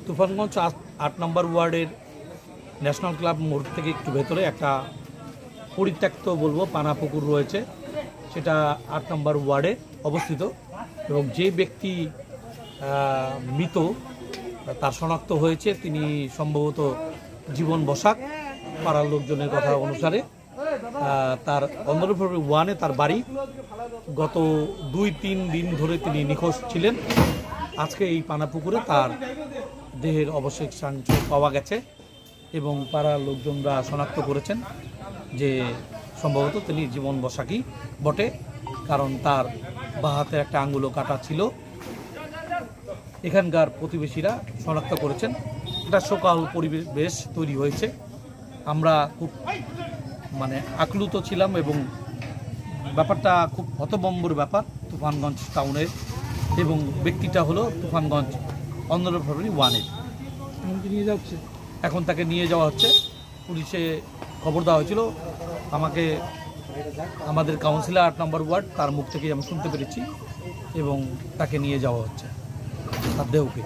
তুফানগঞ্জ ৮ নম্বর ওয়ার্ডের national club মোড় থেকে একটু ভেতরে একটা পরিত্যক্ত বলবো পানা পুকুর রয়েছে, সেটা ৮ নম্বর ওয়ার্ডে অবস্থিত। এবং যে ব্যক্তি মৃত তার শনাক্ত হয়েছে, তিনি সম্ভবত জীবন বসাক। পাড়ার লোকজনের কথা অনুসারে তার অন্ধ্রপ্রদেশ 1-এ তার বাড়ি। গত 2-3 দিন ধরে তিনি নিখোঁজ ছিলেন। আজকে এই পানাপুকুরে তার দেহের অবশেষাংশ পাওয়া গেছে এবং পাড়ার লোকজনরা শনাক্ত করেছেন যে সম্ভবত তিনি জীবন বসাকই বটে, কারণ তার বাঁ হাতের একটা আঙ্গুলও কাটা ছিল। এখানকার প্রতিবেশীরা শনাক্ত করেছেন। এটা শোকাহল পরিবেশ তৈরি হয়েছে। আমরা খুব আকুলত ছিলাম এবং ব্যাপারটা খুব হতভম্বর ব্যাপার তুফানগঞ্জ টাউনের, এবং ব্যক্তিটা হলো তুফানগঞ্জ অন্ধ্রপ্রদেশ 1-এর। এখন তাকে নিয়ে যাওয়া হচ্ছে। পুলিশে খবর দেওয়া হয়েছিল আমাকে, আমাদের কাউন্সিলর ৮ নম্বর ওয়ার্ড, তার মুখ থেকে আমি শুনতে পেরেছি, এবং তাকে নিয়ে যাওয়া হচ্ছে তার দেহকে।